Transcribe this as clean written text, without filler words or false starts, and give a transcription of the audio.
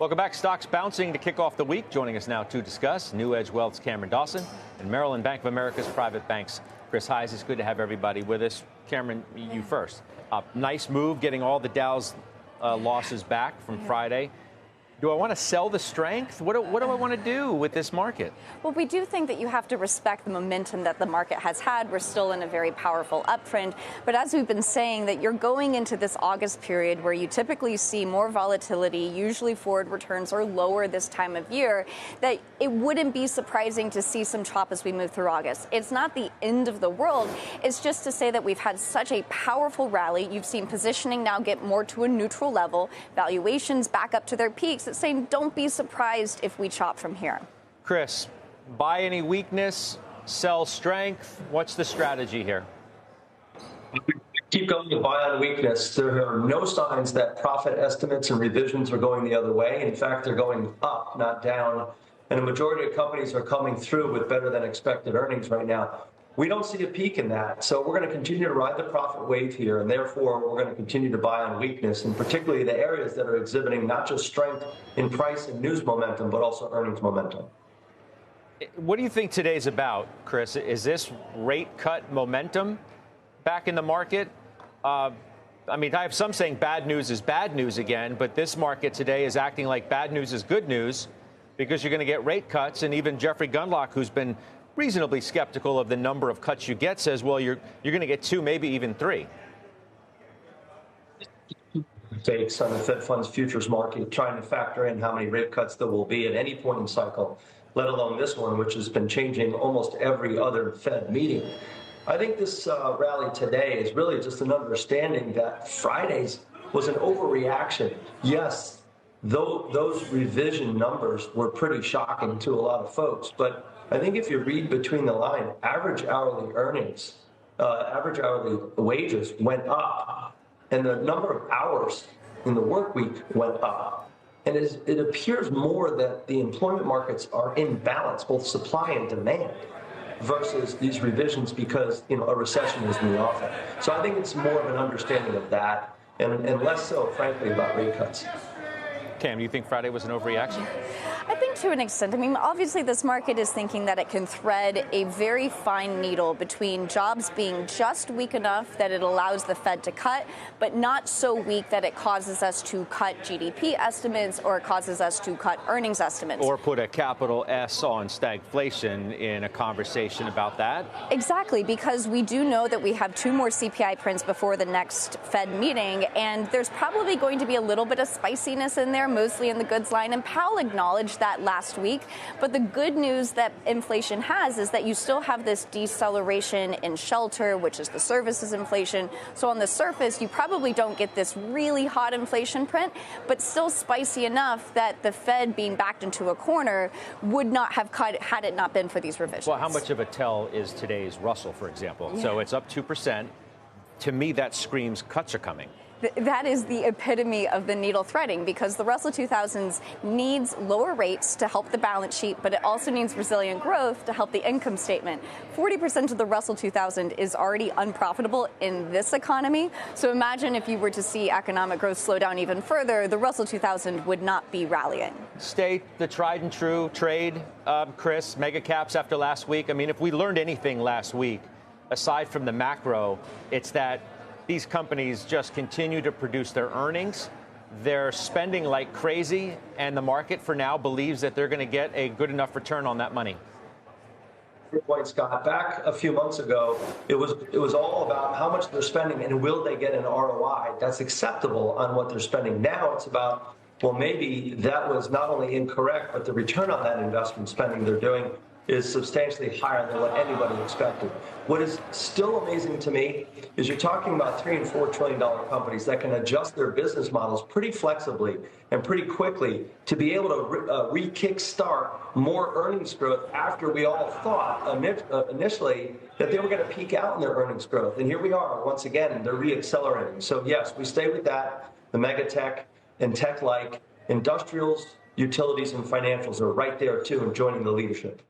Welcome back. Stocks bouncing to kick off the week. Joining us now to discuss NewEdge Wealth's Cameron Dawson and Maryland Bank of America's Private Banks Chris Hyzy. It's good to have everybody with us. Cameron, you first. Nice move, getting all the Dow's losses back from Friday. Do I want to sell the strength? What do I want to do with this market? Well, we do think that you have to respect the momentum that the market has had. We're still in a very powerful uptrend. But as we've been saying, that you're going into this August period where you typically see more volatility, usually forward returns are lower this time of year, that it wouldn't be surprising to see some chop as we move through August. It's not the end of the world. It's just to say that we've had such a powerful rally. You've seen positioning now get more to a neutral level, valuations back up to their peaks. It's saying don't be surprised if we chop from here. Chris, buy any weakness, sell strength. What's the strategy here? Keep going to buy on weakness. There are no signs that profit estimates and revisions are going the other way. In fact, they're going up, not down. And a majority of companies are coming through with better than expected earnings right now. We don't see a peak in that. So we're going to continue to ride the profit wave here. And therefore, we're going to continue to buy on weakness, and particularly the areas that are exhibiting not just strength in price and news momentum, but also earnings momentum. What do you think today's about, Chris? Is this rate cut momentum back in the market? I mean, I have some saying bad news is bad news again, but this market today is acting like bad news is good news because you're going to get rate cuts. And even Jeffrey Gundlach, who's been reasonably skeptical of the number of cuts you get, says, well, you're going to get 2, maybe even 3. Fakes on the Fed funds futures market, trying to factor in how many rate cuts there will be at any point in cycle, let alone this one, which has been changing almost every other Fed meeting. I think this rally today is really just an understanding that Friday's was an overreaction. Yes, those revision numbers were pretty shocking to a lot of folks, but I think if you read between the line, average hourly earnings, average hourly wages went up, and the number of hours in the work week went up. And it appears more that the employment markets are in balance, both supply and demand, versus these revisions because a recession is in the offing. So I think it's more of an understanding of that, and less so, frankly, about rate cuts. Cam, do you think Friday was an overreaction? I think to an extent. I mean, obviously this market is thinking that it can thread a very fine needle between jobs being just weak enough that it allows the Fed to cut, but not so weak that it causes us to cut GDP estimates or causes us to cut earnings estimates. Or put a capital S on stagflation in a conversation about that. Exactly, because we do know that we have 2 more CPI prints before the next Fed meeting, and there's probably going to be a little bit of spiciness in there, mostly in the goods line, and Powell acknowledged that last week. But the good news that inflation has is that you still have this deceleration in shelter, which is the services inflation. So on the surface, you probably don't get this really hot inflation print, but still spicy enough that the Fed being backed into a corner would not have cut had it not been for these revisions. Well, how much of a tell is today's Russell, for example? Yeah. So it's up 2%. To me, that screams cuts are coming. That is the epitome of the needle threading, because the Russell 2000s needs lower rates to help the balance sheet, but it also needs resilient growth to help the income statement. 40% of the Russell 2000 is already unprofitable in this economy. So imagine if you were to see economic growth slow down even further, the Russell 2000 would not be rallying. State the tried and true trade, Chris, mega caps after last week. I mean, if we learned anything last week, aside from the macro, it's that these companies just continue to produce their earnings. They're spending like crazy, and the market for now believes that they're going to get a good enough return on that money. Good point, Scott. Back a few months ago, it was all about how much they're spending and will they get an ROI that's acceptable on what they're spending. Now it's about, well, maybe that was not only incorrect, but the return on that investment spending they're doing is substantially higher than what anybody expected. What is still amazing to me is you're talking about $3 and $4 trillion companies that can adjust their business models pretty flexibly and pretty quickly to be able to re-kickstart more earnings growth after we all thought initially that they were going to peak out in their earnings growth. And here we are, once again, they're re-accelerating. So yes, we stay with that. The mega tech and tech-like industrials, utilities, and financials are right there too and joining the leadership.